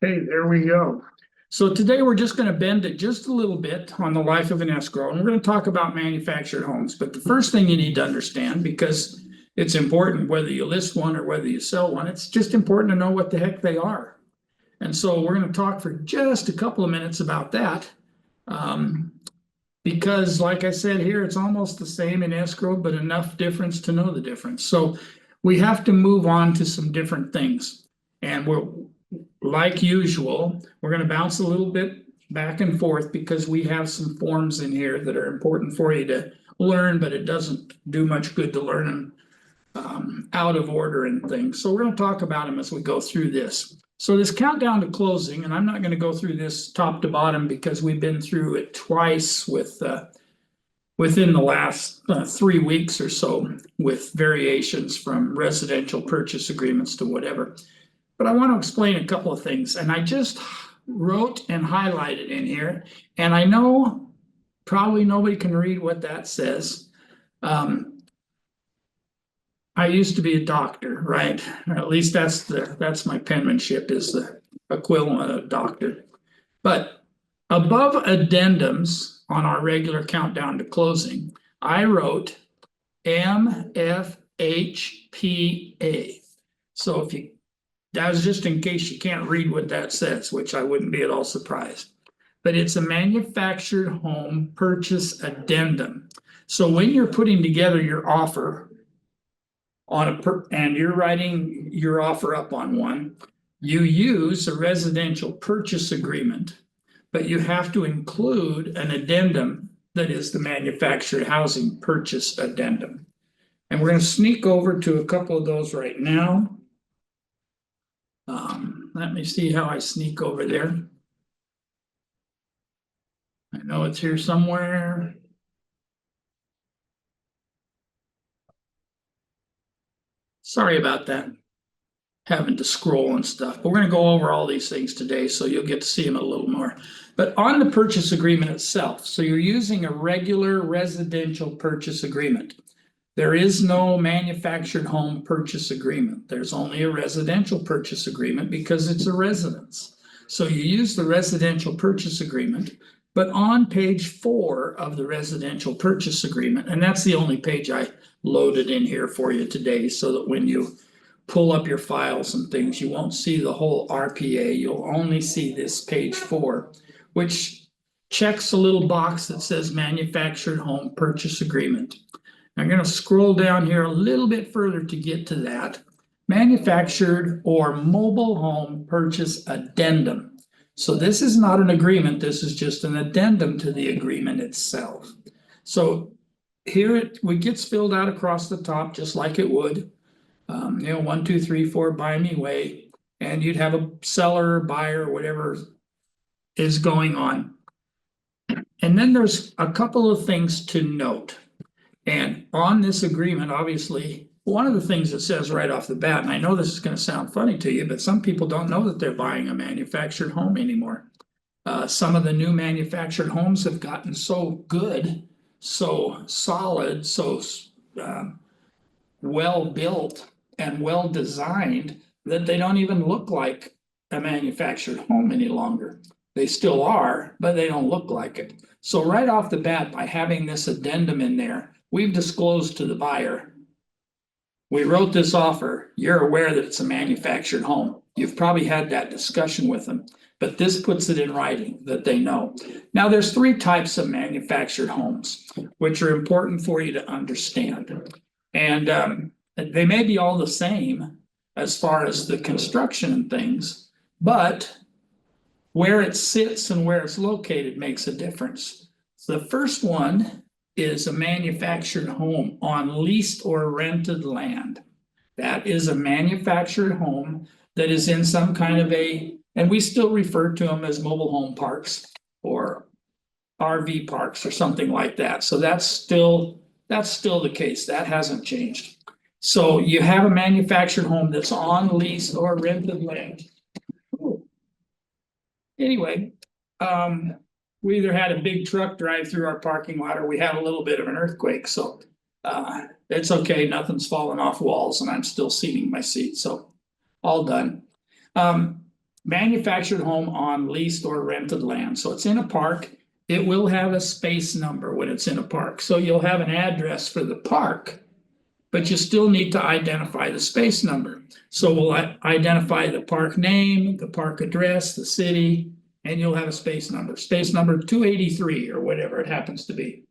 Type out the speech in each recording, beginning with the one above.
Okay, there we go. So today we're just going to bend it just a little bit on the life of an escrow, and we're going to talk about manufactured homes. But the first thing you need to understand, because it's important whether you list one or whether you sell one, it's just important to know what the heck they are. And so we're going to talk for just a couple of minutes about that. Because like I said here, it's almost the same in escrow, but enough difference to know the difference. So we have to move on to some different things. And like usual, we're going to bounce a little bit back and forth because we have some forms in here that are important for you to learn, but it doesn't do much good to learn them out of order and things. So we're going to talk about them as we go through this. So this countdown to closing, and I'm not going to go through this top to bottom because we've been through it twice within the last 3 weeks or so with variations from residential purchase agreements to whatever. But I want to explain a couple of things, and I just wrote and highlighted in here, and I know probably nobody can read what that says. I used to be a doctor, right? Or at least that's my penmanship is the equivalent of doctor. But above addendums on our regular countdown to closing, I wrote MFHPA. So that was just in case you can't read what that says, which I wouldn't be at all surprised. But it's a manufactured home purchase addendum. So when you're putting together your offer and you're writing your offer up on one, you use a residential purchase agreement, but you have to include an addendum that is the manufactured housing purchase addendum. And we're going to sneak over to a couple of those right now. Let me see how I sneak over there. I know it's here somewhere. Sorry about that, having to scroll and stuff. But we're going to go over all these things today, so you'll get to see them a little more. But on the purchase agreement itself, so you're using a regular residential purchase agreement. There is no manufactured home purchase agreement. There's only a residential purchase agreement because it's a residence. So you use the residential purchase agreement, but on page 4 of the residential purchase agreement, and that's the only page I loaded in here for you today, so that when you pull up your files and things, you won't see the whole RPA. You'll only see this page 4, which checks a little box that says manufactured home purchase agreement. I'm going to scroll down here a little bit further to get to that. Manufactured or mobile home purchase addendum. So this is not an agreement. This is just an addendum to the agreement itself. So here it gets filled out across the top just like it would. 1, 2, 3, 4, buy me way. And you'd have a seller, buyer, whatever is going on. And then there's a couple of things to note. And on this agreement, obviously, one of the things it says right off the bat, and I know this is going to sound funny to you, but some people don't know that they're buying a manufactured home anymore. Some of the new manufactured homes have gotten so good, so solid, so well built and well designed that they don't even look like a manufactured home any longer. They still are, but they don't look like it. So right off the bat, by having this addendum in there, we've disclosed to the buyer, we wrote this offer, you're aware that it's a manufactured home. You've probably had that discussion with them, but this puts it in writing that they know. Now there's 3 types of manufactured homes, which are important for you to understand. And they may be all the same as far as the construction and things, but where it sits and where it's located makes a difference. So the first one is a manufactured home on leased or rented land. That is a manufactured home that is in some kind of and we still refer to them as mobile home parks or RV parks or something like that. So that's still the case. That hasn't changed. So you have a manufactured home that's on leased or rented land. Anyway, we either had a big truck drive through our parking lot or we had a little bit of an earthquake. So it's okay. Nothing's falling off walls and I'm still seating my seat. So all done. manufactured home on leased or rented land. So it's in a park. It will have a space number when it's in a park. So you'll have an address for the park, but you still need to identify the space number. So we'll identify the park name, the park address, the city, and you'll have a space number 283 or whatever it happens to be.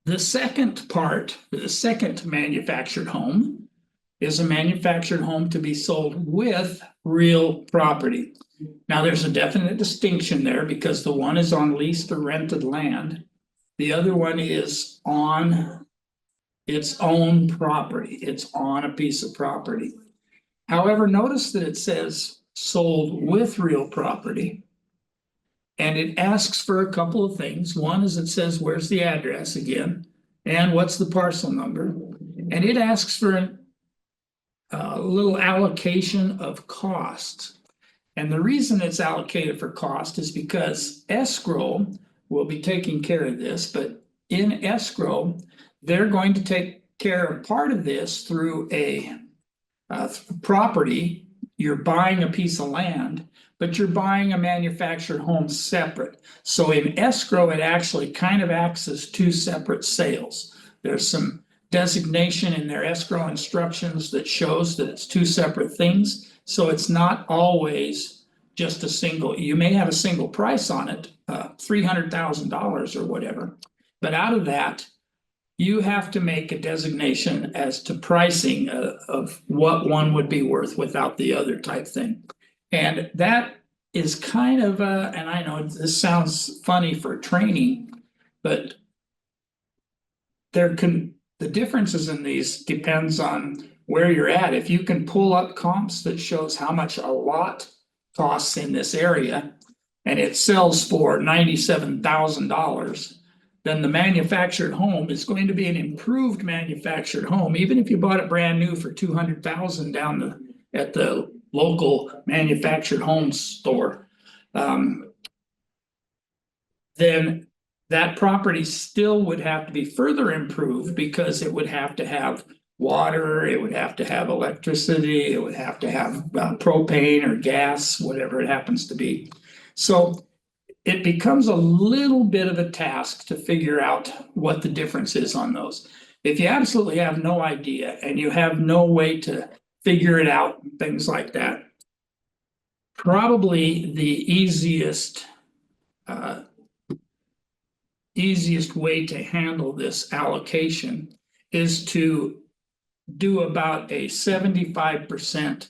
The second part, the second manufactured home, is a manufactured home to be sold with real property. Now, there's a definite distinction there because the one is on leased or rented land. The other one is on its own property. It's on a piece of property. However, notice that it says sold with real property. And it asks for a couple of things. One is it says, where's the address again? And what's the parcel number? And it asks for a little allocation of cost. And the reason it's allocated for cost is because escrow will be taking care of this, but in escrow, they're going to take care of part of this through a property. You're buying a piece of land, but you're buying a manufactured home separate. So in escrow, it actually kind of acts as two separate sales. There's some designation in their escrow instructions that shows that it's two separate things. So it's not always just a single, you may have a single price on it, $300,000 or whatever. But out of that, you have to make a designation as to pricing of what one would be worth without the other type thing. And that is kind of and I know this sounds funny for training, but the differences in these depends on where you're at. If you can pull up comps that shows how much a lot costs in this area and it sells for $97,000, then the manufactured home is going to be an improved manufactured home. Even if you bought it brand new for $200,000 down at the local manufactured home store, then that property still would have to be further improved because it would have to have water, it would have to have electricity, it would have to have propane or gas, whatever it happens to be. So it becomes a little bit of a task to figure out what the difference is on those. If you absolutely have no idea and you have no way to figure it out, things like that, probably the easiest way to handle this allocation is to do about a 75%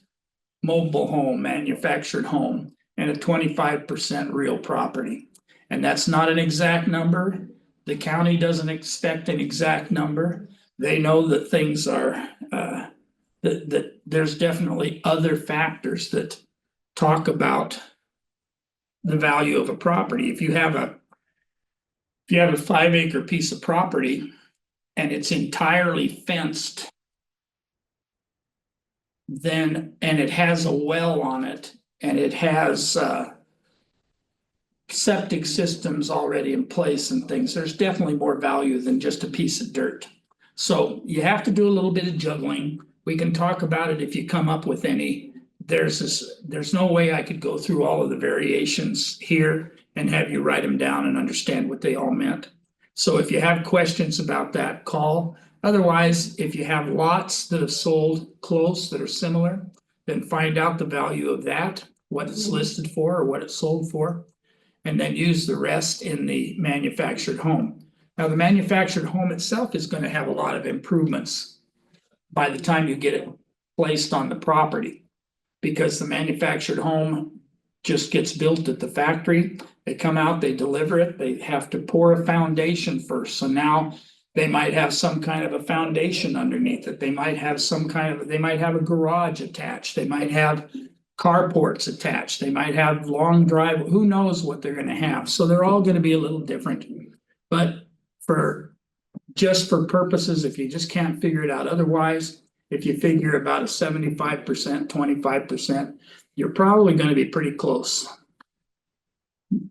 mobile home, manufactured home, and a 25% real property. And that's not an exact number. The county doesn't expect an exact number. They know that things are, that there's definitely other factors that talk about the value of a property. If you have a 5-acre piece of property and it's entirely fenced, then, and it has a well on it, and it has septic systems already in place and things, there's definitely more value than just a piece of dirt. So you have to do a little bit of juggling. We can talk about it if you come up with any. There's no way I could go through all of the variations here and have you write them down and understand what they all meant. So if you have questions about that, call. Otherwise, if you have lots that have sold close that are similar, then find out the value of that, what it's listed for or what it's sold for, and then use the rest in the manufactured home. Now, the manufactured home itself is going to have a lot of improvements by the time you get it placed on the property, because the manufactured home just gets built at the factory. They come out, they deliver it, they have to pour a foundation first. So now they might have some kind of a foundation underneath it. They might have they might have a garage attached. They might have carports attached. They might have long drive. Who knows what they're going to have? So they're all going to be a little different. But just for purposes, if you just can't figure it out otherwise, if you figure about a 75%, 25%, you're probably going to be pretty close.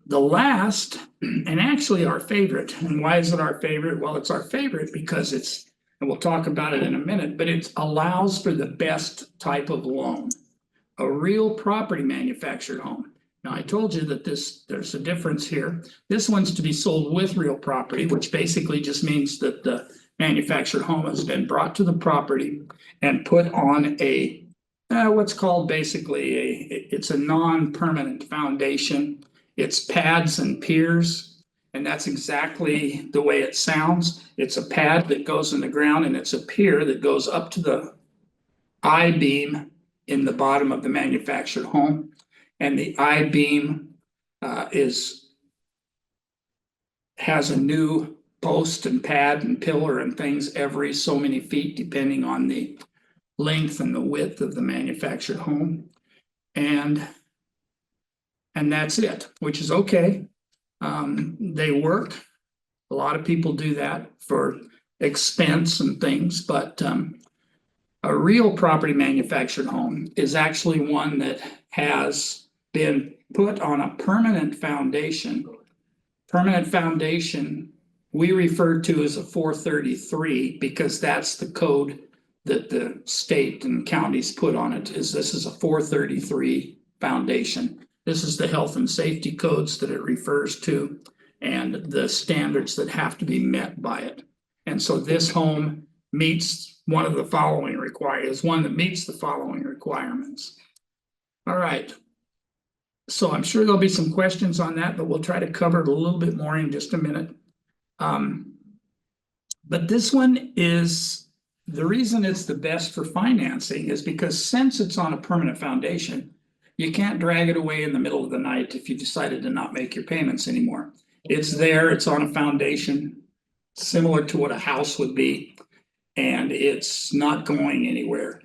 The last, and actually our favorite, and why is it our favorite? Well, it's our favorite because it's and we'll talk about it in a minute, but it allows for the best type of loan. A real property manufactured home. Now, I told you that there's a difference here. This one's to be sold with real property, which basically just means that the manufactured home has been brought to the property and put on a what's called basically it's a non-permanent foundation. It's pads and piers, and that's exactly the way it sounds. It's a pad that goes in the ground, and it's a pier that goes up to the I-beam in the bottom of the manufactured home. And the I-beam has a new post and pad and pillar and things every so many feet, depending on the length and the width of the manufactured home. And that's it, which is okay. They work. A lot of people do that for expense and things, but a real property manufactured home is actually one that has been put on a permanent foundation. Permanent foundation we refer to as a 433 because that's the code that the state and counties put on it. This is a 433 foundation. This is the health and safety codes that it refers to and the standards that have to be met by it. And so this home meets one of the following requirements, one that meets the following requirements. All right. So I'm sure there'll be some questions on that, but we'll try to cover it a little bit more in just a minute. But this one is, the reason it's the best for financing is because since it's on a permanent foundation, you can't drag it away in the middle of the night if you decided to not make your payments anymore. It's there, it's on a foundation, similar to what a house would be, and it's not going anywhere.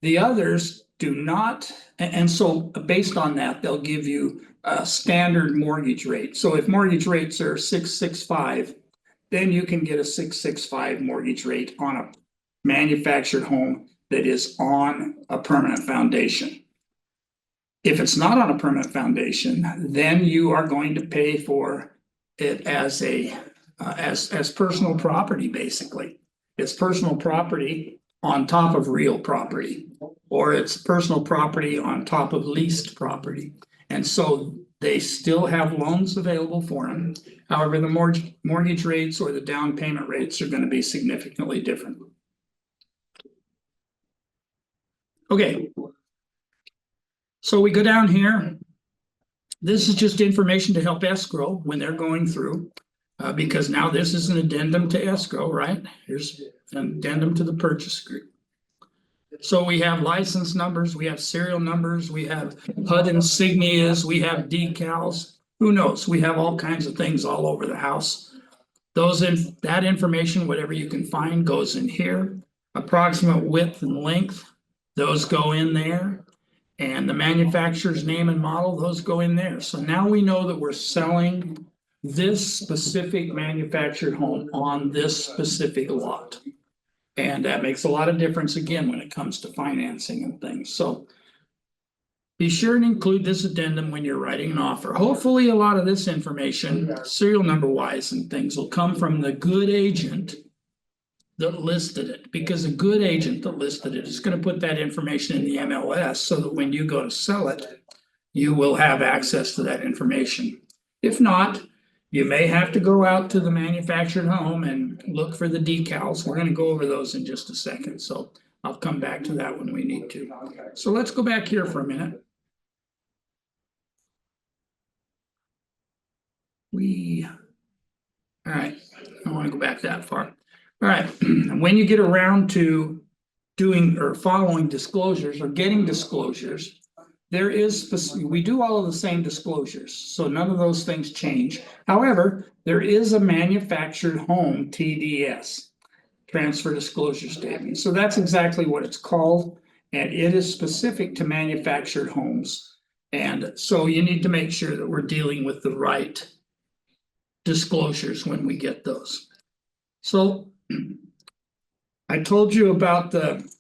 The others do not, and so based on that, they'll give you a standard mortgage rate. So if mortgage rates are 6.65, then you can get a 6.65 mortgage rate on a manufactured home that is on a permanent foundation. If it's not on a permanent foundation, then you are going to pay for it as as personal property, basically. It's personal property on top of real property, or it's personal property on top of leased property. And so they still have loans available for them. However, the mortgage rates or the down payment rates are going to be significantly different. Okay. So we go down here. This is just information to help escrow when they're going through, because now this is an addendum to escrow, right? Here's an addendum to the purchase agreement. So we have license numbers, we have serial numbers, we have HUD insignias, we have decals. Who knows? We have all kinds of things all over the house. That information, whatever you can find, goes in here. Approximate width and length, those go in there. And the manufacturer's name and model, those go in there. So now we know that we're selling this specific manufactured home on this specific lot. And that makes a lot of difference, again, when it comes to financing and things. So be sure and include this addendum when you're writing an offer. Hopefully, a lot of this information, serial number wise and things, will come from the good agent that listed it, because a good agent that listed it is going to put that information in the MLS so that when you go to sell it, you will have access to that information. If not, you may have to go out to the manufactured home and look for the decals. We're going to go over those in just a second, so I'll come back to that when we need to. So let's go back here for a minute. All right, I don't want to go back that far. All right, when you get around to doing or following disclosures or getting disclosures, we do all of the same disclosures, so none of those things change. However, there is a manufactured home TDS, transfer disclosure statement. So that's exactly what it's called, and it is specific to manufactured homes. And so you need to make sure that we're dealing with the right disclosures when we get those. So I told you about the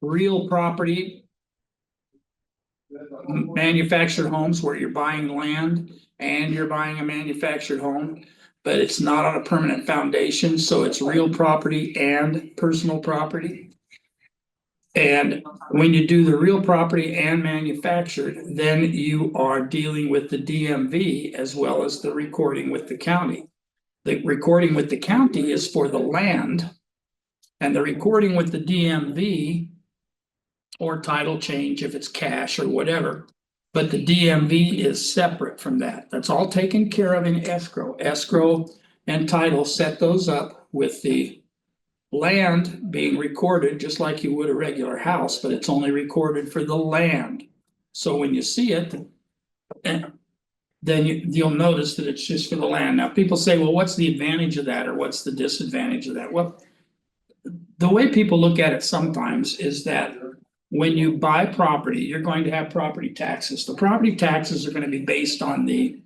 real property manufactured homes where you're buying land and you're buying a manufactured home. but it's not on a permanent foundation, so it's real property and personal property. And when you do the real property and manufactured, then you are dealing with the DMV as well as the recording with the county. The recording with the county is for the land, and the recording with the DMV or title change if it's cash or whatever. But the DMV is separate from that. That's all taken care of in escrow. Escrow and title set those up with the land being recorded just like you would a regular house, but it's only recorded for the land. So when you see it, then you'll notice that it's just for the land. Now, people say, well, what's the advantage of that, or what's the disadvantage of that? Well, the way people look at it sometimes is that when you buy property, you're going to have property taxes. The property taxes are going to be based on the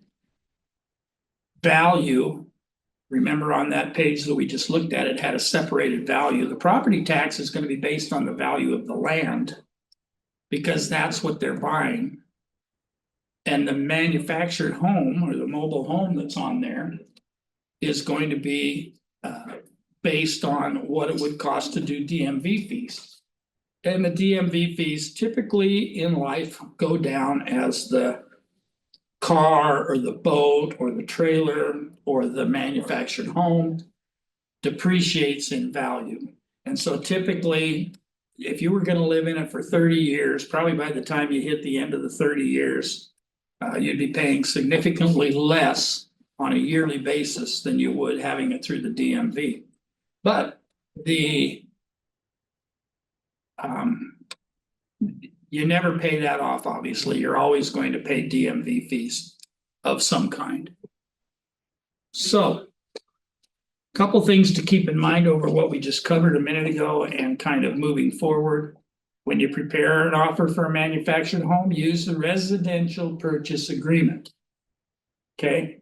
value. Remember on that page that we just looked at, it had a separated value. The property tax is going to be based on the value of the land because that's what they're buying. And the manufactured home or the mobile home that's on there is going to be based on what it would cost to do DMV fees. And the DMV fees typically in life go down as the car or the boat or the trailer or the manufactured home depreciates in value. And so typically, if you were going to live in it for 30 years, probably by the time you hit the end of the 30 years, you'd be paying significantly less on a yearly basis than you would having it through the DMV. But you never pay that off, obviously. You're always going to pay DMV fees of some kind. So, a couple things to keep in mind over what we just covered a minute ago and kind of moving forward. When you prepare an offer for a manufactured home, use the residential purchase agreement. Okay,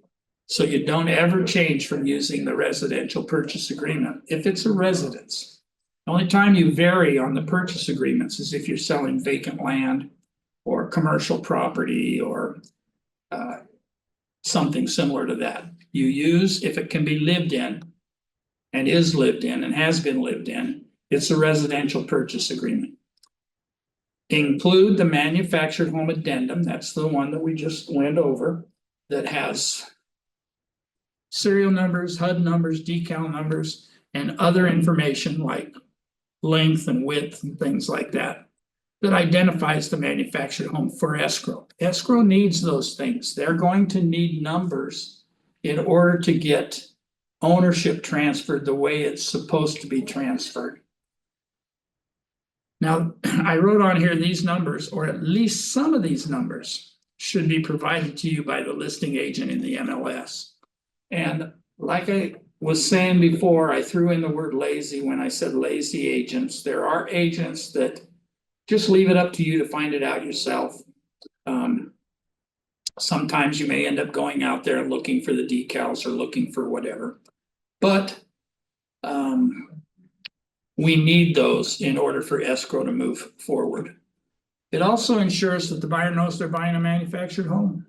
so you don't ever change from using the residential purchase agreement if it's a residence. The only time you vary on the purchase agreements is if you're selling vacant land or commercial property or something similar to that. You use, if it can be lived in and is lived in and has been lived in, it's a residential purchase agreement. Include the manufactured home addendum, that's the one that we just went over, that has serial numbers, HUD numbers, decal numbers, and other information like length and width and things like that, that identifies the manufactured home for escrow. Escrow needs those things. They're going to need numbers in order to get ownership transferred the way it's supposed to be transferred. Now, I wrote on here these numbers, or at least some of these numbers, should be provided to you by the listing agent in the MLS. And like I was saying before, I threw in the word lazy when I said lazy agents. There are agents that just leave it up to you to find it out yourself. Sometimes you may end up going out there and looking for the decals or looking for whatever. But we need those in order for escrow to move forward. It also ensures that the buyer knows they're buying a manufactured home.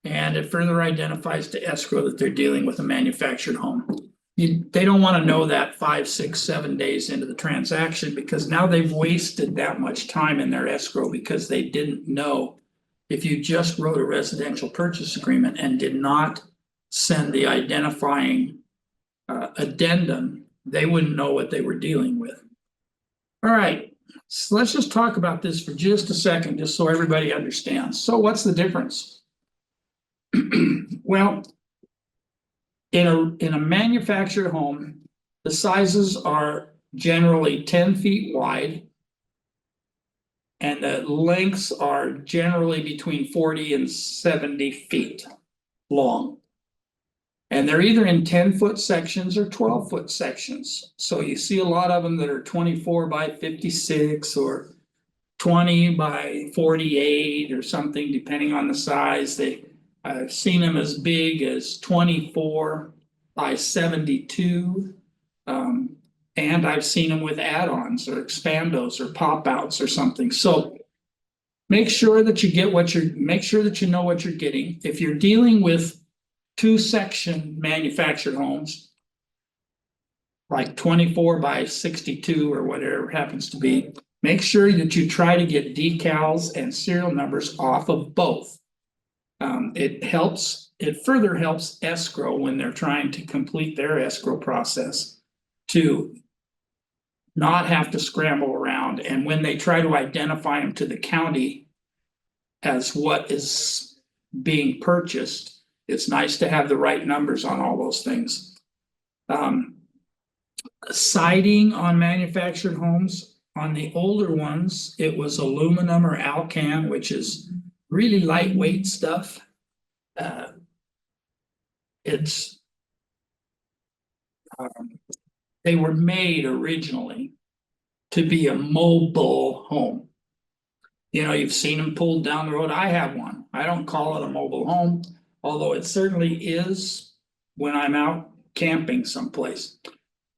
And it further identifies to escrow that they're dealing with a manufactured home. They don't want to know that 5, 6, 7 days into the transaction because now they've wasted that much time in their escrow because they didn't know. If you just wrote a residential purchase agreement and did not send the identifying addendum, they wouldn't know what they were dealing with. All right, so let's just talk about this for just a second, just so everybody understands. So what's the difference? Well, in a manufactured home, the sizes are generally 10 feet wide, and the lengths are generally between 40 and 70 feet long. And they're either in 10-foot sections or 12-foot sections. So you see a lot of them that are 24 by 56 or 20 by 48 or something, depending on the size. I've seen them as big as 24 by 72. And I've seen them with add-ons or expandos or pop-outs or something. So make sure that you get make sure that you know what you're getting. If you're dealing with 2-section manufactured homes, like 24 by 62 or whatever it happens to be, make sure that you try to get decals and serial numbers off of both. It further helps escrow when they're trying to complete their escrow process to not have to scramble around. And when they try to identify them to the county as what is being purchased, it's nice to have the right numbers on all those things. Siding on manufactured homes, on the older ones, it was aluminum or Alcan, which is really lightweight stuff. It's they were made originally to be a mobile home. You know, you've seen them pulled down the road. I have one. I don't call it a mobile home, although it certainly is when I'm out camping someplace.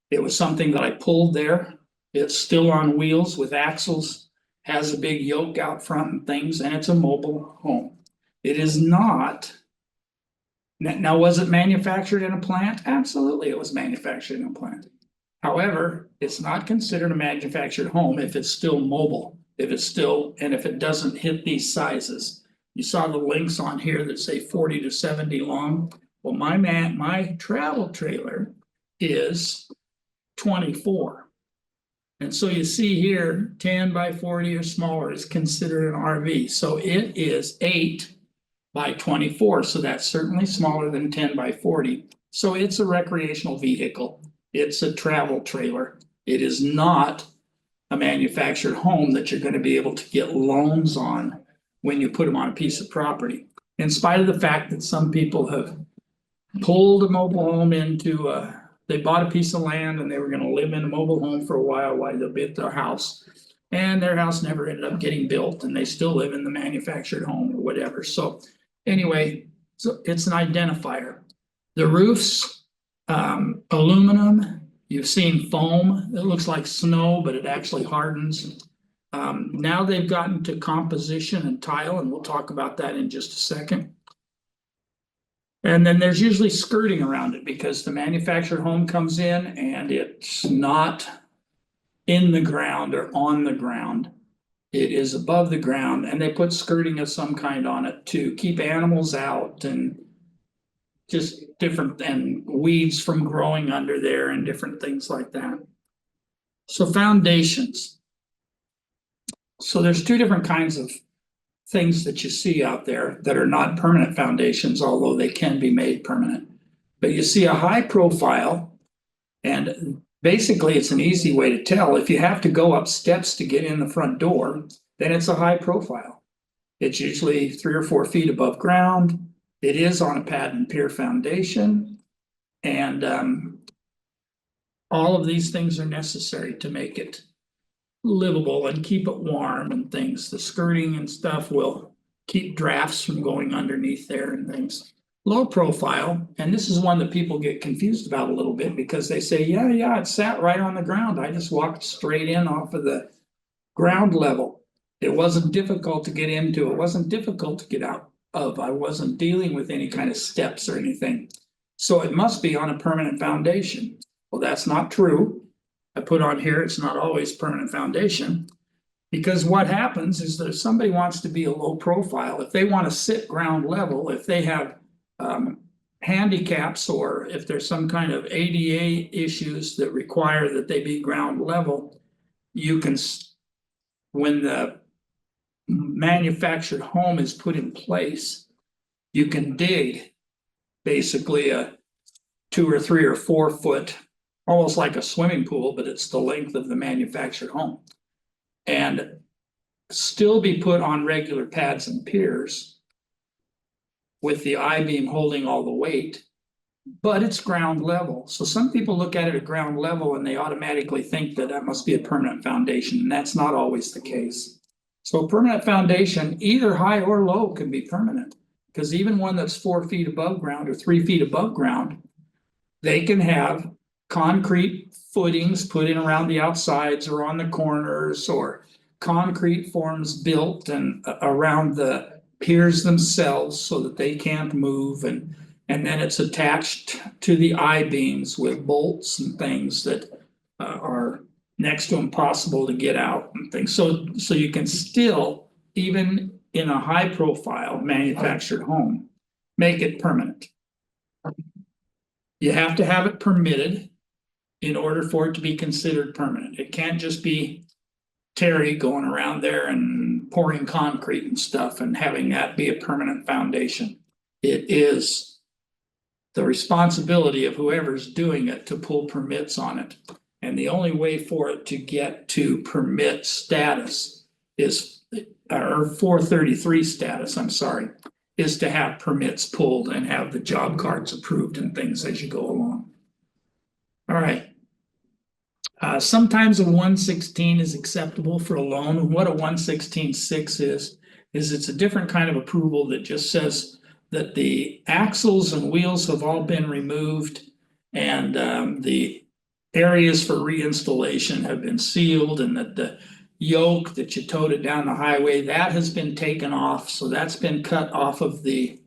It was something that I pulled there. It's still on wheels with axles, has a big yoke out front and things, and it's a mobile home. It is not. Now, was it manufactured in a plant? Absolutely, it was manufactured in a plant. However, it's not considered a manufactured home if it's still mobile, if it doesn't hit these sizes. You saw the links on here that say 40 to 70 long. Well, my travel trailer is 24. And so you see here, 10 by 40 or smaller is considered an RV. So it is 8 by 24. So that's certainly smaller than 10 by 40. So it's a recreational vehicle. It's a travel trailer. It is not a manufactured home that you're going to be able to get loans on when you put them on a piece of property. In spite of the fact that some people have pulled a mobile home into they bought a piece of land and they were going to live in a mobile home for a while they built their house. And their house never ended up getting built and they still live in the manufactured home or whatever. So anyway, so it's an identifier. The roofs, aluminum. You've seen foam. It looks like snow, but it actually hardens. Now they've gotten to composition and tile, and we'll talk about that in just a second. And then there's usually skirting around it because the manufactured home comes in and it's not in the ground or on the ground. It is above the ground, and they put skirting of some kind on it to keep animals out and just different, and weeds from growing under there and different things like that. So foundations. So there's two different kinds of things that you see out there that are not permanent foundations, although they can be made permanent. But you see a high profile, and basically it's an easy way to tell. If you have to go up steps to get in the front door, then it's a high profile. It's usually 3 or 4 feet above ground. It is on a pad and pier foundation, and all of these things are necessary to make it livable and keep it warm and things. The skirting and stuff will keep drafts from going underneath there and things. Low profile, and this is one that people get confused about a little bit because they say, yeah, it sat right on the ground. I just walked straight in off of the ground level. It wasn't difficult to get into. It wasn't difficult to get out of. I wasn't dealing with any kind of steps or anything. So it must be on a permanent foundation. Well, that's not true. I put on here, it's not always permanent foundation, because what happens is that if somebody wants to be a low profile, if they want to sit ground level, if they have handicaps, or if there's some kind of ADA issues that require that they be ground level, you can, when the manufactured home is put in place, you can dig basically a 2 or 3 or 4 foot, almost like a swimming pool, but it's the length of the manufactured home, and still be put on regular pads and piers with the I-beam holding all the weight, but it's ground level. So some people look at it at ground level and they automatically think that that must be a permanent foundation, and that's not always the case. So a permanent foundation, either high or low, can be permanent, because even one that's 4 feet above ground or 3 feet above ground, they can have concrete footings put in around the outsides or on the corners, or concrete forms built and around the piers themselves so that they can't move, and And then it's attached to the I-beams with bolts and things that are next to impossible to get out and things. So you can still, even in a high profile manufactured home, make it permanent. You have to have it permitted in order for it to be considered permanent. It can't just be Terry going around there and pouring concrete and stuff and having that be a permanent foundation. It is the responsibility of whoever's doing it to pull permits on it. And the only way for it to get to permit status is, or 433 status, I'm sorry, is to have permits pulled and have the job cards approved and things as you go along. All right. Sometimes a 116 is acceptable for a loan. What a 116.6 is it's a different kind of approval that just says that the axles and wheels have all been removed and the areas for reinstallation have been sealed, and that the yoke that you towed it down the highway, that has been taken off. So that's been cut off of the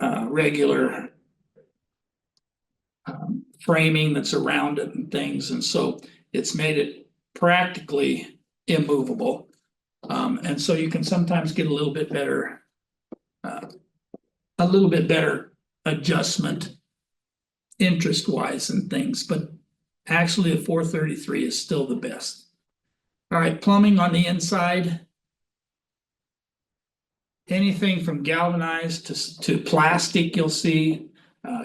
regular framing that's around it and things. And so it's made it practically immovable. And so you can sometimes get a little bit better adjustment interest wise and things, but actually the 433 is still the best. All right, plumbing on the inside, anything from galvanized to plastic, you'll see.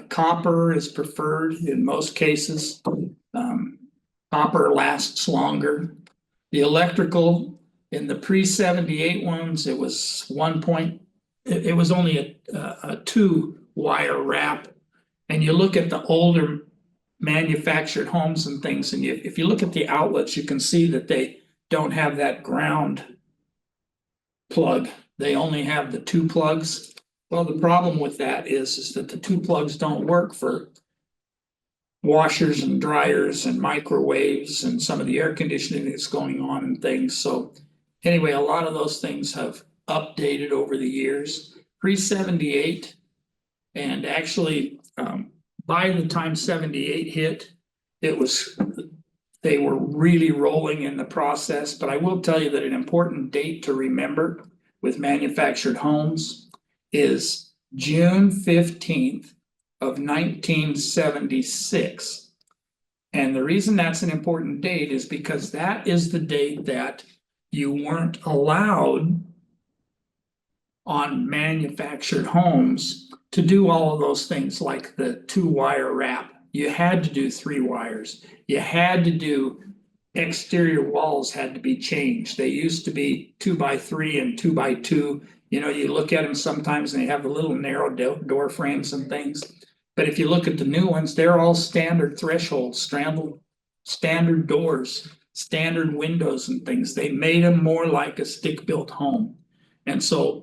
Copper is preferred in most cases. Copper lasts longer. The electrical in the pre-78 ones, it was it was only a 2-wire wrap. And you look at the older manufactured homes and things, and if you look at the outlets, you can see that they don't have that ground plug. They only have the 2 plugs. Well, the problem with that is that the 2 plugs don't work for washers and dryers and microwaves and some of the air conditioning that's going on and things. So anyway, a lot of those things have updated over the years. Pre-78, and actually by the time 78 hit, they were really rolling in the process. But I will tell you that an important date to remember with manufactured homes is June 15th of 1976. And the reason that's an important date is because that is the date that you weren't allowed on manufactured homes to do all of those things like the 2-wire wrap. You had to do 3 wires. You had to do exterior walls had to be changed. They used to be 2x3 and 2x2. You know, you look at them sometimes and they have the little narrow door frames and things. But if you look at the new ones, they're all standard thresholds, standard doors, standard windows and things. They made them more like a stick-built home. And so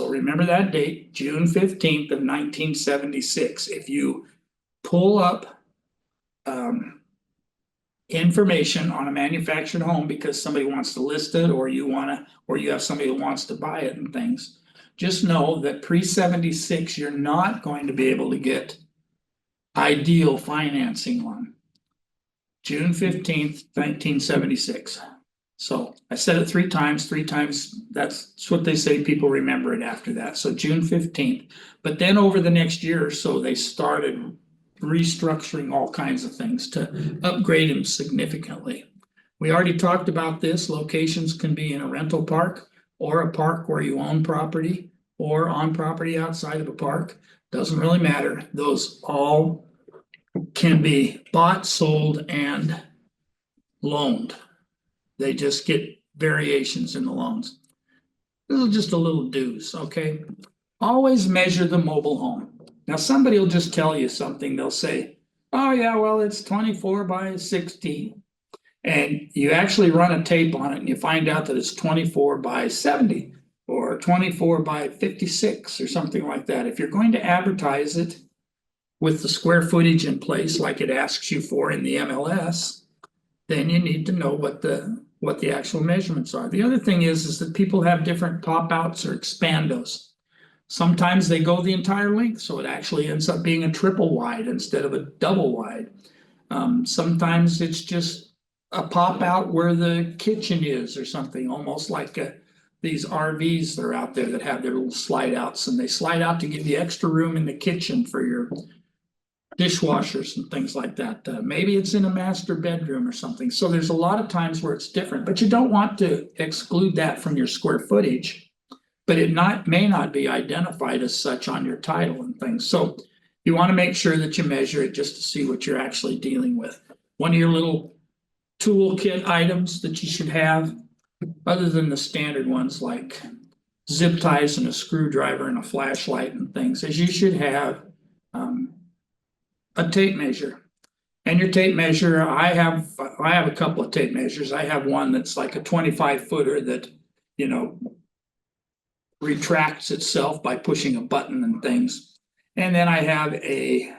remember that date, June 15th of 1976. If you pull up information on a manufactured home because somebody wants to list it, or you have somebody who wants to buy it and things, just know that pre-76 you're not going to be able to get ideal financing on June 15th, 1976. So I said it 3 times, that's what they say, people remember it after that. So June 15th. But then over the next year or so, they started restructuring all kinds of things to upgrade them significantly. We already talked about this. Locations can be in a rental park or a park where you own property or on property outside of a park. Doesn't really matter. Those all can be bought, sold, and loaned. They just get variations in the loans. This is just a little do's, okay? Always measure the mobile home. Now, somebody will just tell you something. They'll say, oh, yeah, well, it's 24 by 60. And you actually run a tape on it and you find out that it's 24 by 70 or 24 by 56 or something like that. If you're going to advertise it with the square footage in place like it asks you for in the MLS, then you need to know what the actual measurements are. The other thing is that people have different pop outs or expandos. Sometimes they go the entire length, so it actually ends up being a triple wide instead of a double wide. Sometimes it's just a pop out where the kitchen is or something, almost like these RVs that are out there that have their little slide outs, and they slide out to give you extra room in the kitchen for your dishwashers and things like that. Maybe it's in a master bedroom or something. So there's a lot of times where it's different, but you don't want to exclude that from your square footage. But it may not be identified as such on your title and things. So you want to make sure that you measure it just to see what you're actually dealing with. One of your little toolkit items that you should have, other than the standard ones like zip ties and a screwdriver and a flashlight and things, is you should have a tape measure. And your tape measure, I have a couple of tape measures. I have one that's like a 25-footer that, you know, retracts itself by pushing a button and things. And then I have a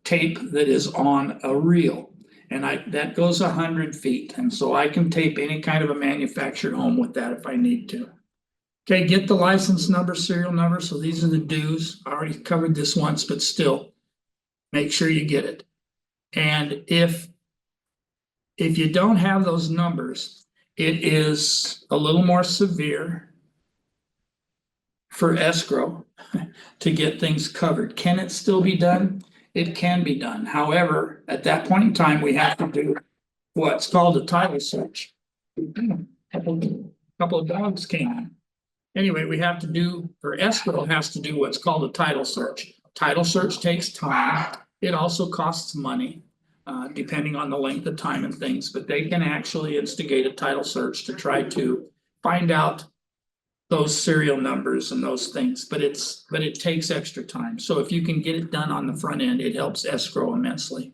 tape that is on a reel, and that goes 100 feet. And so I can tape any kind of a manufactured home with that if I need to. Okay, get the license number, serial number. So these are the dues. I already covered this once, but still make sure you get it. And if you don't have those numbers, it is a little more severe for escrow to get things covered. Can it still be done? It can be done. However, at that point in time, we have to do what's called a title search. A couple of dogs came in. Anyway, we have to do, or escrow has to do what's called a title search. Title search takes time. It also costs money, depending on the length of time and things, but they can actually instigate a title search to try to find out those serial numbers and those things, but it takes extra time. So if you can get it done on the front end, it helps escrow immensely.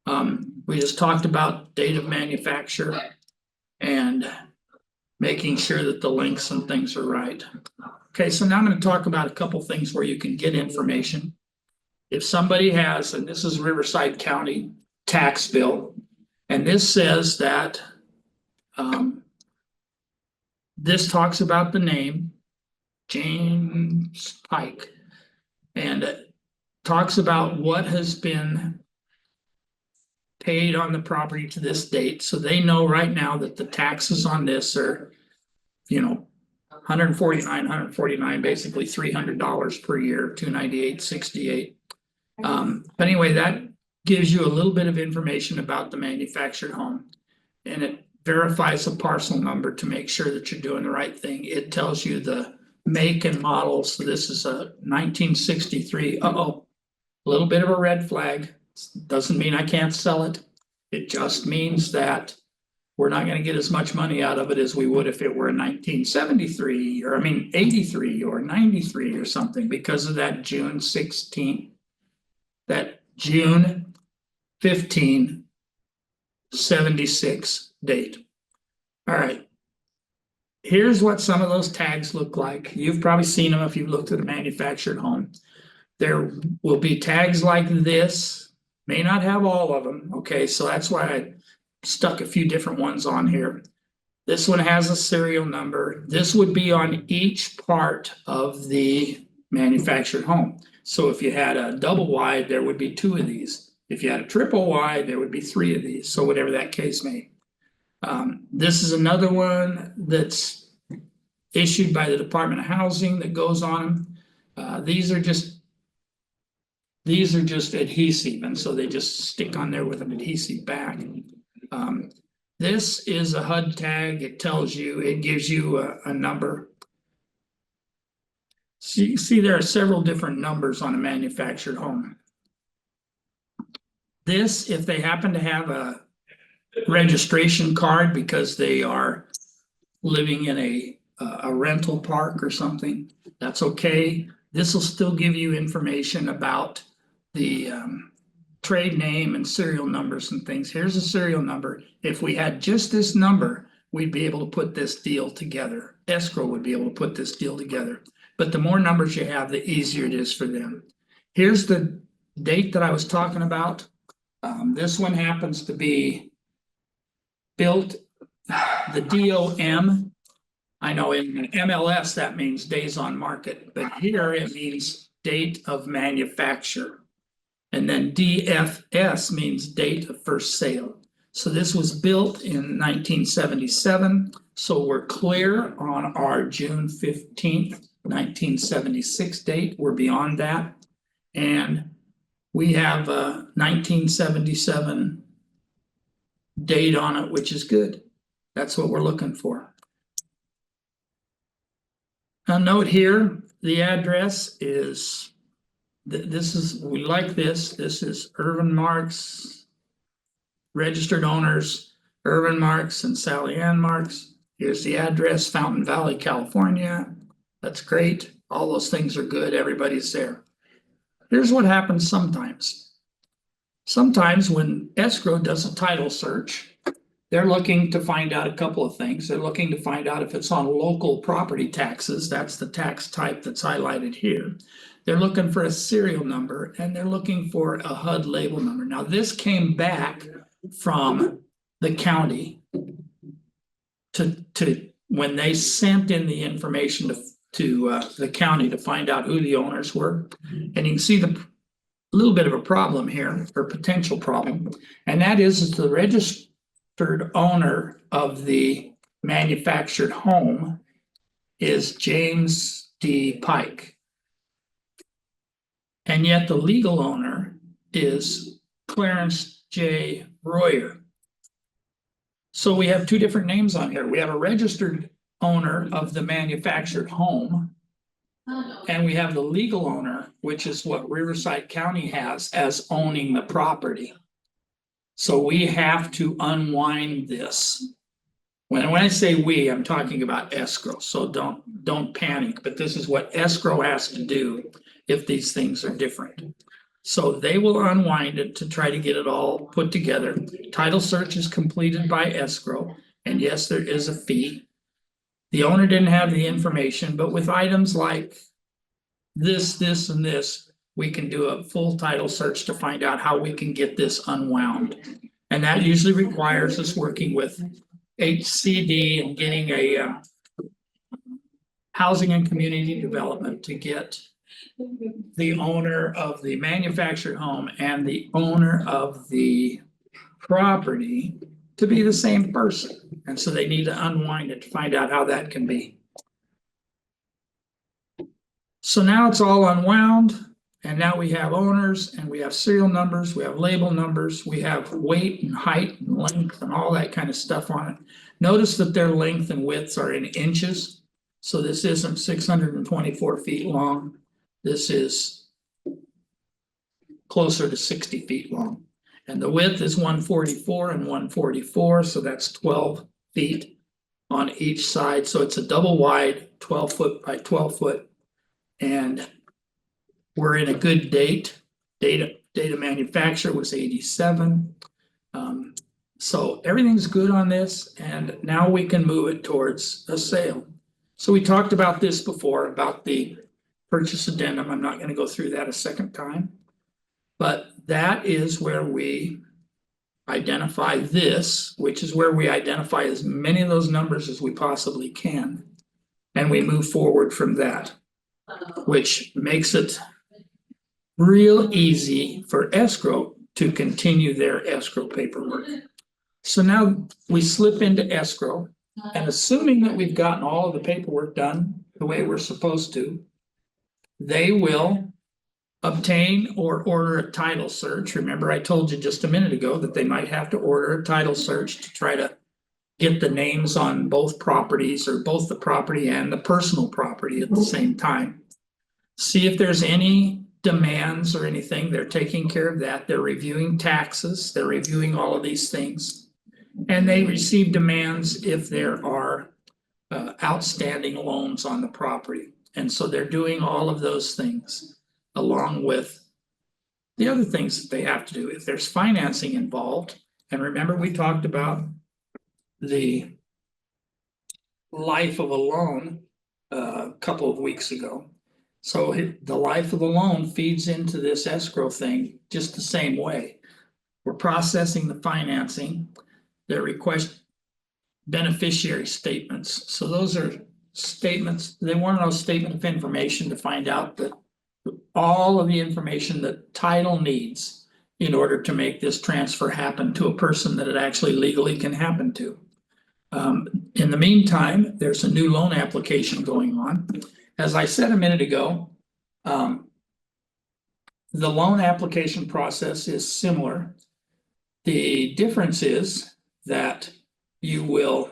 We just talked about date of manufacture and making sure that the links and things are right. Okay, so now I'm going to talk about a couple things where you can get information. If somebody has, and this is Riverside County tax bill, and this says that this talks about the name James Pike, and it talks about what has been paid on the property to this date. So they know right now that the taxes on this are, you know, 149, basically $300 per year, 298.68. But anyway, that gives you a little bit of information about the manufactured home, and it verifies a parcel number to make sure that you're doing the right thing. It tells you the make and model. So this is a 1963. A little bit of a red flag. Doesn't mean I can't sell it. It just means that we're not going to get as much money out of it as we would if it were 1973 or 83 or 93 or something, because of that June 16th, that June 15, 76 date. All right. Here's what some of those tags look like. You've probably seen them if you've looked at a manufactured home. There will be tags like this, may not have all of them. Okay, so that's why I stuck a few different ones on here. This one has a serial number. This would be on each part of the manufactured home. So if you had a double wide, there would be 2 of these. If you had a triple wide, there would be 3 of these. So whatever that case may be. This is another one that's issued by the Department of Housing that goes on them. These are just adhesive, and so they just stick on there with an adhesive back. This is a HUD tag. It tells you, it gives you a number. So you see there are several different numbers on a manufactured home. This, if they happen to have a registration card because they are living in a rental park or something, that's okay. This will still give you information about the trade name and serial numbers and things. Here's a serial number. If we had just this number, we'd be able to put this deal together. Escrow would be able to put this deal together. But the more numbers you have, the easier it is for them. Here's the date that I was talking about. This one happens to be built, the DOM I know in MLS that means days on market, but here it means date of manufacture. And then DFS means date of first sale. So this was built in 1977. So we're clear on our June 15th, 1976 date. We're beyond that. And we have a 1977 date on it, which is good. That's what we're looking for. A note here, the address is, this is, we like this. This is Irvin Marks, registered owners, Irvin Marks and Sally Ann Marks. Here's the address, Fountain Valley, California. That's great. All those things are good. Everybody's there. Here's what happens sometimes. Sometimes when escrow does a title search, they're looking to find out a couple of things. They're looking to find out if it's on local property taxes. That's the tax type that's highlighted here. They're looking for a serial number and they're looking for a HUD label number. Now, this came back from the county to when they sent in the information to the county to find out who the owners were. And you can see the little bit of a problem here, or potential problem, and that is the registered owner of the manufactured home is James D. Pike. And yet the legal owner is Clarence J. Royer. So we have two different names on here. We have a registered owner of the manufactured home, and we have the legal owner, which is what Riverside County has as owning the property. So we have to unwind this. When I say we, I'm talking about escrow. So don't panic, but this is what escrow has to do if these things are different. So they will unwind it to try to get it all put together. Title search is completed by escrow, and yes, there is a fee. The owner didn't have the information, but with items like this, and this, we can do a full title search to find out how we can get this unwound. And that usually requires us working with HCD and getting a housing and community development to get the owner of the manufactured home and the owner of the property to be the same person. And so they need to unwind it to find out how that can be. So now it's all unwound, and now we have owners and we have serial numbers, we have label numbers, we have weight and height and length and all that kind of stuff on it. Notice that their length and widths are in inches. So this isn't 624 feet long. This is closer to 60 feet long. And the width is 144 and 144, so that's 12 feet on each side. So it's a double wide 12 foot by 12 foot. And we're in a good date. Data manufacture was 87. So everything's good on this, and now we can move it towards a sale. So we talked about this before, about the purchase addendum. I'm not going to go through that a second time, but that is where we identify this, which is where we identify as many of those numbers as we possibly can, and we move forward from that, which makes it real easy for escrow to continue their escrow paperwork. So now we slip into escrow, and assuming that we've gotten all of the paperwork done the way we're supposed to, they will obtain or order a title search. Remember, I told you just a minute ago that they might have to order a title search to try to get the names on both properties, or both the property and the personal property at the same time. See if there's any demands or anything. They're taking care of that. They're reviewing taxes. They're reviewing all of these things. And they receive demands if there are outstanding loans on the property. And so they're doing all of those things along with the other things that they have to do. If there's financing involved, and remember we talked about the life of a loan a couple of weeks ago. So the life of the loan feeds into this escrow thing just the same way. We're processing the financing. They request beneficiary statements. So those are statements, they want to know statement of information to find out that all of the information that title needs in order to make this transfer happen to a person that it actually legally can happen to. In the meantime, there's a new loan application going on. As I said a minute ago, the loan application process is similar. The difference is that you will,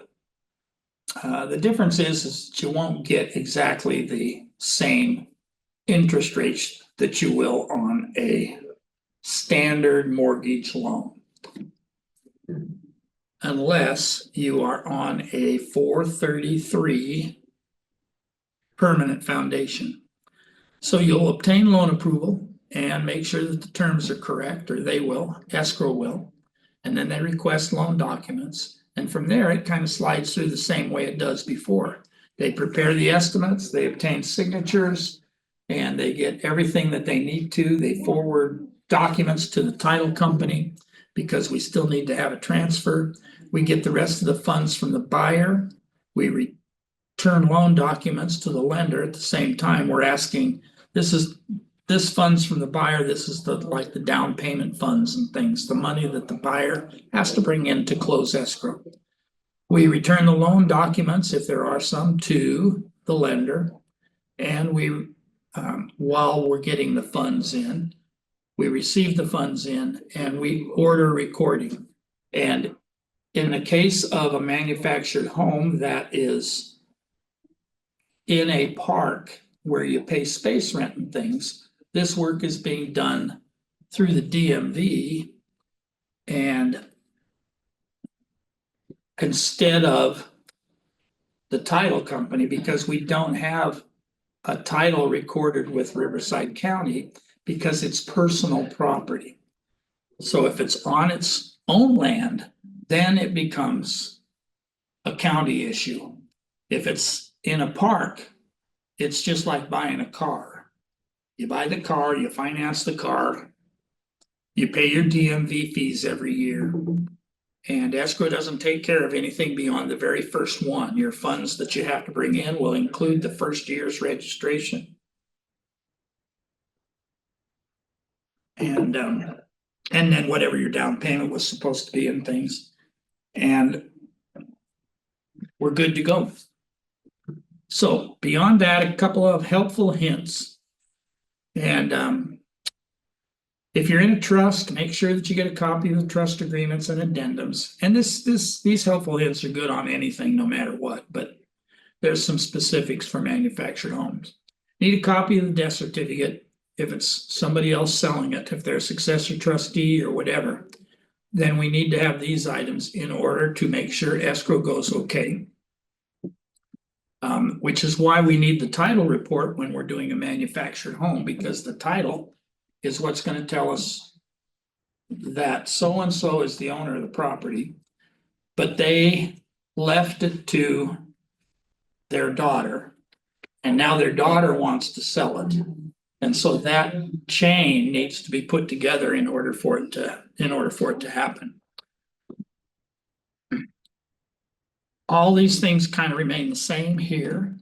the difference is that you won't get exactly the same interest rates that you will on a standard mortgage loan. Unless you are on a 433 permanent foundation. So you'll obtain loan approval and make sure that the terms are correct, or they will, escrow will. And then they request loan documents. And from there, it kind of slides through the same way it does before. They prepare the estimates, they obtain signatures, and they get everything that they need to. They forward documents to the title company because we still need to have a transfer. We get the rest of the funds from the buyer. We return loan documents to the lender at the same time. We're asking, this funds from the buyer, this is the like the down payment funds and things, the money that the buyer has to bring in to close escrow. We return the loan documents, if there are some, to the lender. And we, while we're getting the funds in, we receive the funds in and we order recording. And in the case of a manufactured home that is in a park where you pay space rent and things, this work is being done through the DMV, and instead of the title company, because we don't have a title recorded with Riverside County because it's personal property. So if it's on its own land, then it becomes a county issue. If it's in a park, it's just like buying a car. You buy the car, you finance the car, you pay your DMV fees every year. And escrow doesn't take care of anything beyond the very first one. Your funds that you have to bring in will include the first year's registration. And then whatever your down payment was supposed to be and things. And we're good to go. So beyond that, a couple of helpful hints. And if you're in a trust, make sure that you get a copy of the trust agreements and addendums. And these helpful hints are good on anything, no matter what, but there's some specifics for manufactured homes. Need a copy of the death certificate if it's somebody else selling it, if they're a successor trustee or whatever. Then we need to have these items in order to make sure escrow goes okay. Which is why we need the title report when we're doing a manufactured home, because the title is what's going to tell us that so-and-so is the owner of the property, but they left it to their daughter, and now their daughter wants to sell it. And so that chain needs to be put together in order for it to happen. All these things kind of remain the same here.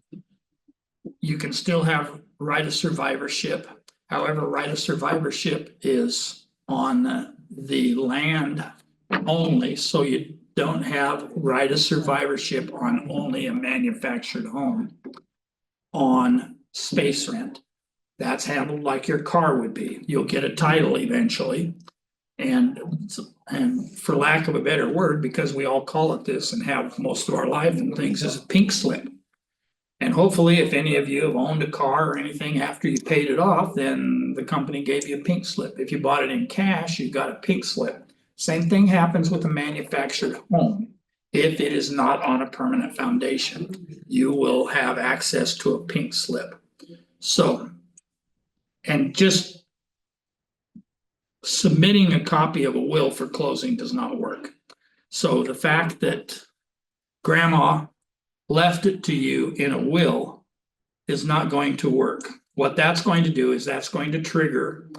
You can still have right of survivorship. However, right of survivorship is on the land only, so you don't have right of survivorship on only a manufactured home on space rent. That's handled like your car would be. You'll get a title eventually. And for lack of a better word, because we all call it this and have most of our life and things, is a pink slip. And hopefully, if any of you have owned a car or anything after you paid it off, then the company gave you a pink slip. If you bought it in cash, you got a pink slip. Same thing happens with a manufactured home. If it is not on a permanent foundation, you will have access to a pink slip. So, and just submitting a copy of a will for closing does not work. So the fact that grandma left it to you in a will is not going to work. What that's going to do is that's going to trigger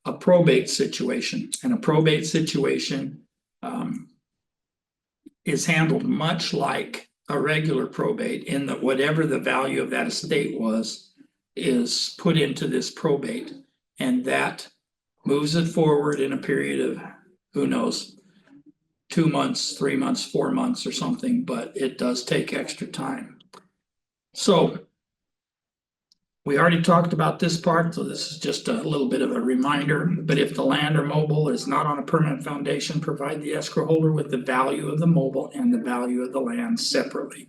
a probate situation, and a probate situation is handled much like a regular probate in that whatever the value of that estate was is put into this probate, and that moves it forward in a period of, who knows, 2 months, 3 months, 4 months or something, but it does take extra time. So we already talked about this part, so this is just a little bit of a reminder. But if the land or mobile is not on a permanent foundation, provide the escrow holder with the value of the mobile and the value of the land separately.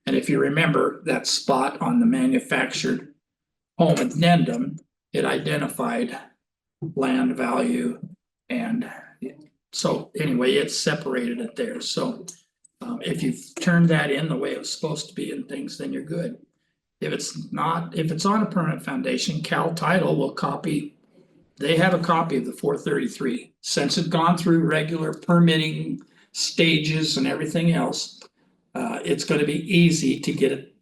And if you remember that spot on the manufactured home addendum, it identified land value, and so anyway, it separated it there. So if you've turned that in the way it was supposed to be and things, then you're good. If it's not, if it's on a permanent foundation, Cal Title will copy, they have a copy of the 433. Since it's gone through regular permitting stages and everything else, it's gonna be easy to get it.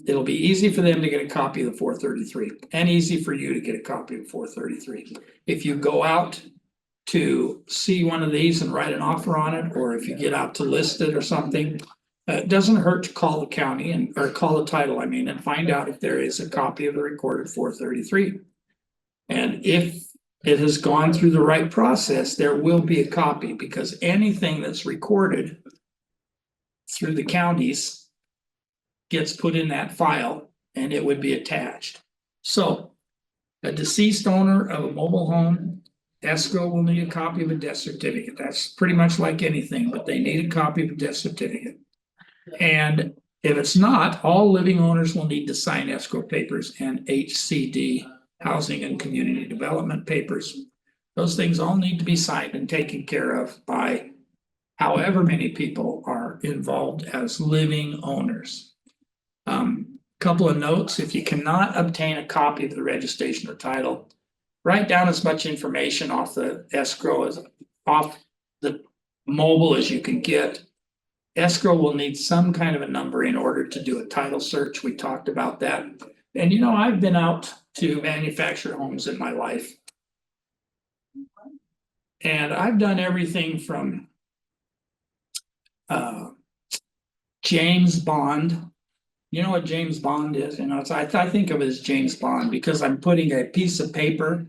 It'll be easy for them to get a copy of the 433 and easy for you to get a copy of 433. If you go out to see one of these and write an offer on it, or if you get out to list it or something, it doesn't hurt to call the county and, or call the title, I mean, and find out if there is a copy of the recorded 433. And if it has gone through the right process, there will be a copy, because anything that's recorded through the counties gets put in that file and it would be attached. So a deceased owner of a mobile home, escrow will need a copy of a death certificate. That's pretty much like anything, but they need a copy of a death certificate. And if it's not, all living owners will need to sign escrow papers and HCD, housing and community development papers. Those things all need to be signed and taken care of by however many people are involved as living owners. Couple of notes: if you cannot obtain a copy of the registration or title, write down as much information off the escrow as off the mobile as you can get. Escrow will need some kind of a number in order to do a title search. We talked about that. And you know, I've been out to manufactured homes in my life. And I've done everything from James Bond. You know what James Bond is? You know, it's, I think of it as James Bond because I'm putting a piece of paper.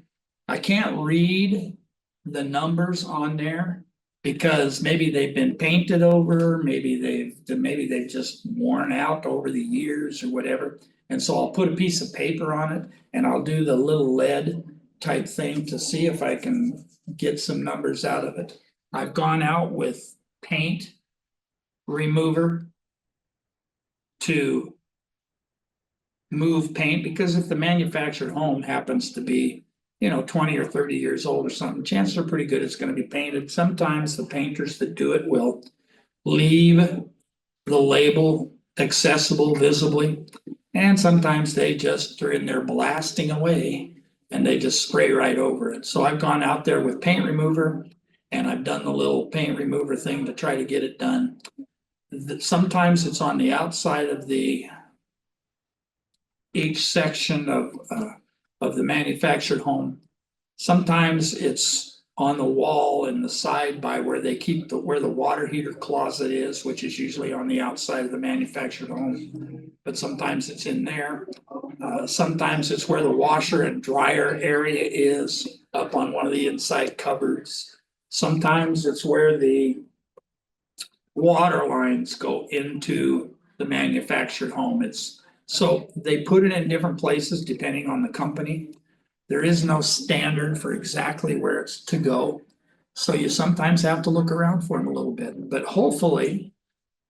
I can't read the numbers on there because maybe they've been painted over, maybe they've just worn out over the years or whatever. And so I'll put a piece of paper on it and I'll do the little lead type thing to see if I can get some numbers out of it. I've gone out with paint remover to move paint, because if the manufactured home happens to be, you know, 20 or 30 years old or something, chances are pretty good it's going to be painted. Sometimes the painters that do it will leave the label accessible visibly, and sometimes they just are in there blasting away and they just spray right over it. So I've gone out there with paint remover and I've done the little paint remover thing to try to get it done. Sometimes it's on the outside of each section of the manufactured home. Sometimes it's on the wall in the side by where they keep where the water heater closet is, which is usually on the outside of the manufactured home. But sometimes it's in there. Sometimes it's where the washer and dryer area is, up on one of the inside cupboards. Sometimes it's where the water lines go into the manufactured home. So they put it in different places depending on the company. There is no standard for exactly where it's to go. So you sometimes have to look around for them a little bit, but hopefully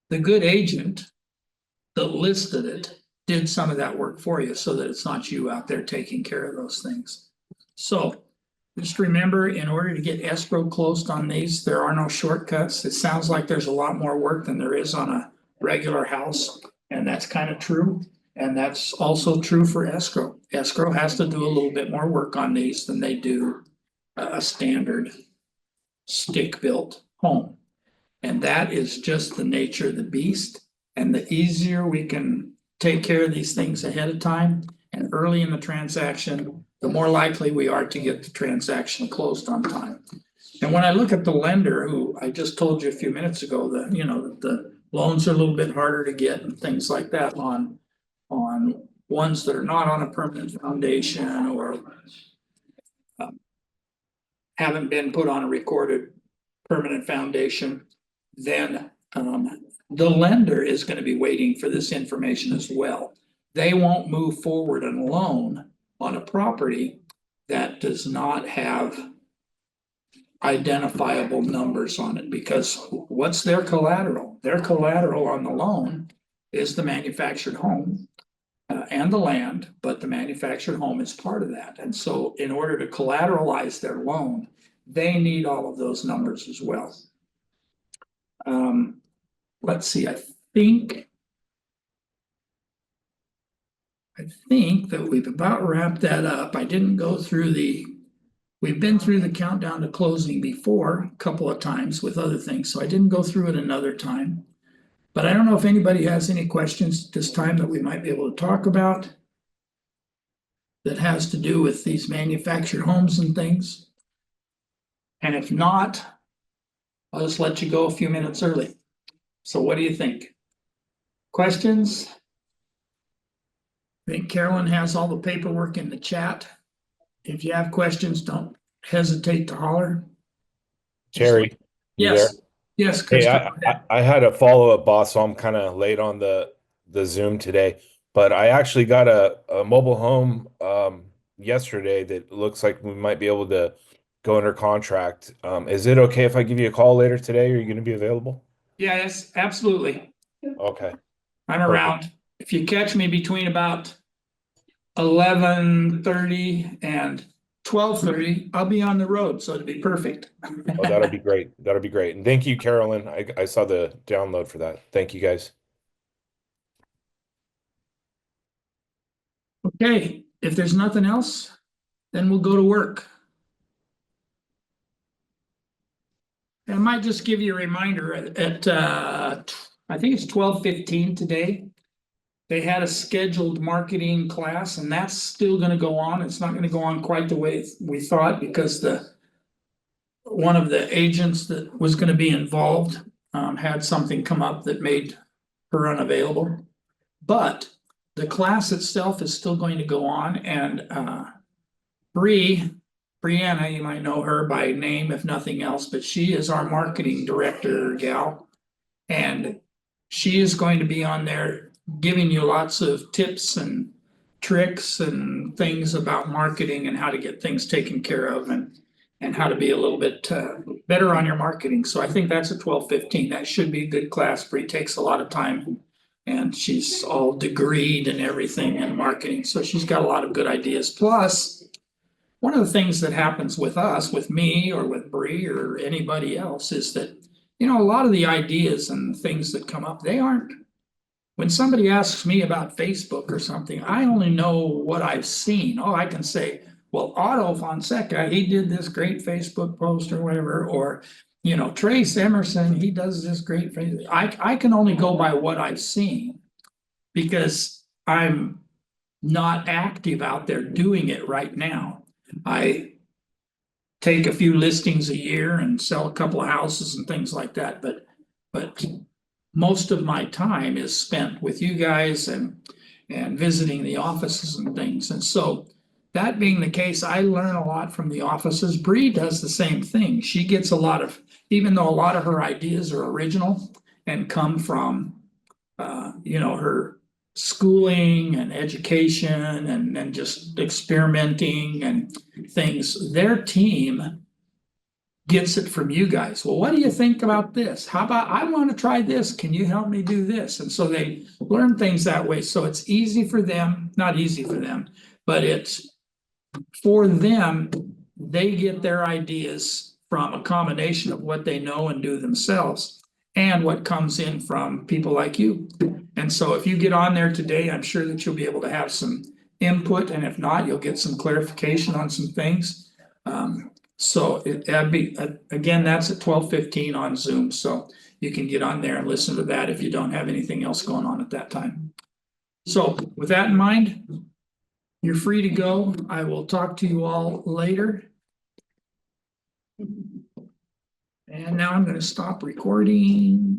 the good agent that listed it did some of that work for you so that it's not you out there taking care of those things. So just remember, in order to get escrow closed on these, there are no shortcuts. It sounds like there's a lot more work than there is on a regular house, and that's kind of true. And that's also true for escrow. Escrow has to do a little bit more work on these than they do a standard stick-built home. And that is just the nature of the beast. And the easier we can take care of these things ahead of time and early in the transaction, the more likely we are to get the transaction closed on time. And when I look at the lender, who I just told you a few minutes ago, the loans are a little bit harder to get and things like that on ones that are not on a permanent foundation or haven't been put on a recorded permanent foundation, then the lender is going to be waiting for this information as well. They won't move forward on a loan on a property that does not have identifiable numbers on it, because what's their collateral? Their collateral on the loan is the manufactured home and the land, but the manufactured home is part of that. And so in order to collateralize their loan, they need all of those numbers as well. Let's see, I think that we've about wrapped that up. I didn't go through we've been through the countdown to closing before a couple of times with other things, so I didn't go through it another time. But I don't know if anybody has any questions this time that we might be able to talk about that has to do with these manufactured homes and things. And if not, I'll just let you go a few minutes early. So what do you think? Questions? I think Carolyn has all the paperwork in the chat. If you have questions, don't hesitate to holler. Terry, you there? Yes, yes, Hey, Chris. I had a follow-up, boss, so I'm kind of late on the Zoom today, but I actually got a mobile home yesterday that looks like we might be able to go under contract. Is it okay if I give you a call later today? Are you going to be available? Yes, absolutely. Okay, I'm perfect. around. If you catch me between about 11:30 and 12:30, I'll be on the road, so it'll be perfect. Oh, that'll be great. That'll be great. And thank you, Carolyn. I saw the download for that. Thank you, guys. Okay, if there's nothing else, then we'll go to work. And I might just give you a reminder at I think it's 12:15 today. They had a scheduled marketing class, and that's still going to go on. It's not going to go on quite the way we thought, because one of the agents that was going to be involved had something come up that made her unavailable. But the class itself is still going to go on, and Brianna, you might know her by name if nothing else, but she is our marketing director gal, and she is going to be on there giving you lots of tips and tricks and things about marketing and how to get things taken care of, and how to be a little bit better on your marketing. So I think that's at 12:15. That should be a good class. Bree takes a lot of time, and she's all degreed and everything in marketing. So she's got a lot of good ideas. Plus, one of the things that happens with us, with me or with Bree or anybody else, is that, a lot of the ideas and things that come up, they aren't, when somebody asks me about Facebook or something, I only know what I've seen. Oh, I can say, well, Otto Fonseca, he did this great Facebook post or whatever, or, Trace Emerson, he does this great Facebook. I can only go by what I've seen, because I'm not active out there doing it right now. I take a few listings a year and sell a couple of houses and things like that, but most of my time is spent with you guys and visiting the offices and things. And so, that being the case, I learn a lot from the offices. Bree does the same thing. She gets a lot of, even though a lot of her ideas are original and come from her schooling and education and just experimenting and things, their team gets it from you guys. Well, what do you think about this? How about, I want to try this. Can you help me do this? And so they learn things that way. So it's easy for them, not easy for them, but it's for them. They get their ideas from a combination of what they know and do themselves and what comes in from people like you. And so if you get on there today, I'm sure that you'll be able to have some input. And if not, you'll get some clarification on some things. So that'd be, again, that's at 12:15 on Zoom. So you can get on there and listen to that if you don't have anything else going on at that time. So with that in mind, you're free to go. I will talk to you all later. And now I'm going to stop recording.